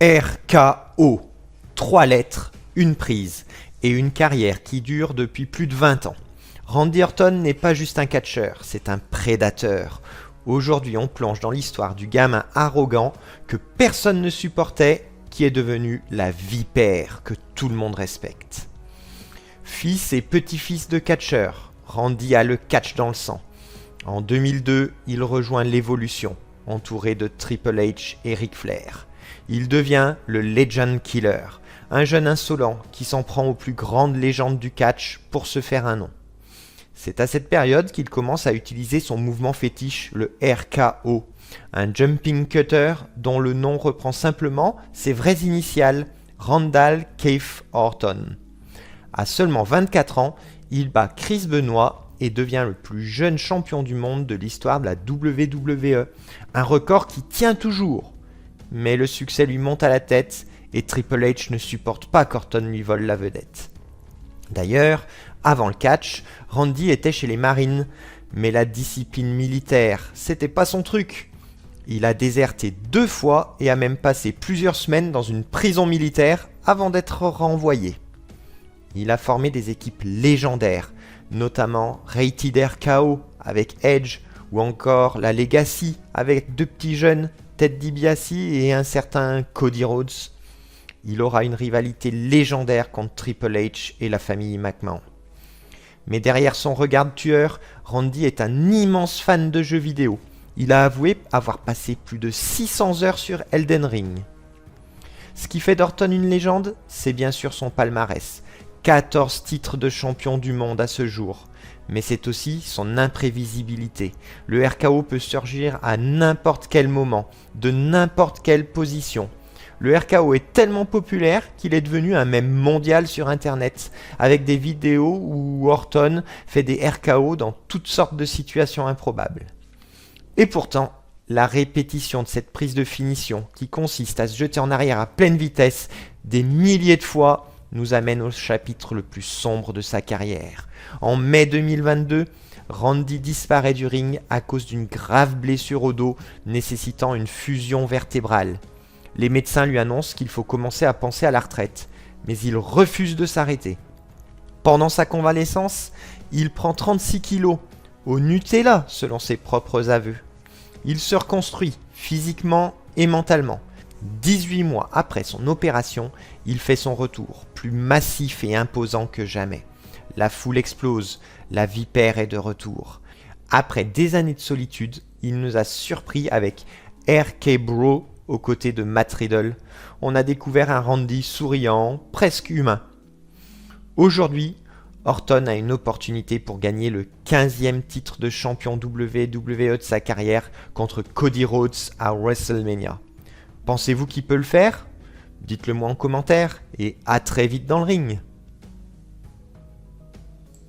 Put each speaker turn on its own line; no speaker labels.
RKO. 3 lettres, une prise et une carrière qui dure depuis plus de 20 ans. Randy Orton n'est pas juste un catcheur, c'est un prédateur. Aujourd'hui, on plonge dans l'histoire du gamin arrogant que personne ne supportait, qui est devenu la vipère que tout le monde respecte. Fils et petit-fils de catcheur, Randy a le catch dans le sang. En 2002, il rejoint l'Evolution, entouré de Triple H et Ric Flair. Il devient le Legend Killer, un jeune insolent qui s'en prend aux plus grandes légendes du catch pour se faire un nom. C'est à cette période qu'il commence à utiliser son mouvement fétiche, le RKO, un jumping cutter dont le nom reprend simplement ses vraies initiales, Randall Keith Orton. À seulement 24 ans, il bat Chris Benoit et devient le plus jeune champion du monde de l'histoire de la WWE, un record qui tient toujours. Mais le succès lui monte à la tête et Triple H ne supporte pas qu'Orton lui vole la vedette. D'ailleurs, avant le catch, Randy était chez les Marines, mais la discipline militaire, c'était pas son truc. Il a déserté 2 fois et a même passé plusieurs semaines dans une prison militaire avant d'être renvoyé. Il a formé des équipes légendaires, notamment Rated RKO avec Edge ou encore la Legacy avec 2 petits jeunes, Ted DiBiase et un certain Cody Rhodes. Il aura une rivalité légendaire contre Triple H et la famille McMahon. Mais derrière son regard tueur, Randy est un immense fan de jeux vidéo. Il a avoué avoir passé plus de 600 heures sur Elden Ring. Ce qui fait d'Orton une légende, c'est bien sûr son palmarès. 14 titres de champion du monde à ce jour. Mais c'est aussi son imprévisibilité. Le RKO peut surgir à n'importe quel moment, de n'importe quelle position. Le RKO est tellement populaire qu'il est devenu un mème mondial sur internet, avec des vidéos où Orton fait des RKO dans toutes sortes de situations improbables. Et pourtant, la répétition de cette prise de finition, qui consiste à se jeter en arrière à pleine vitesse des milliers de fois, nous amène au chapitre le plus sombre de sa carrière. En mai 2022, Randy disparaît du ring à cause d'une grave blessure au dos nécessitant une fusion vertébrale. Les médecins lui annoncent qu'il faut commencer à penser à la retraite, mais il refuse de s'arrêter. Pendant sa convalescence, il prend 36 kilos, au Nutella selon ses propres aveux. Il se reconstruit physiquement et mentalement. 18 mois après son opération, il fait son retour, plus massif et imposant que jamais. La foule explose, la vipère est de retour. Après des années de solitude, il nous a surpris avec RK Bro aux côtés de Matt Riddle. On a découvert un Randy souriant, presque humain. Aujourd'hui, Orton a une opportunité pour gagner le 15e titre de champion WWE de sa carrière contre Cody Rhodes à WrestleMania. Pensez-vous qu'il peut le faire ? Dites-le moi en commentaire et à très vite dans le ring.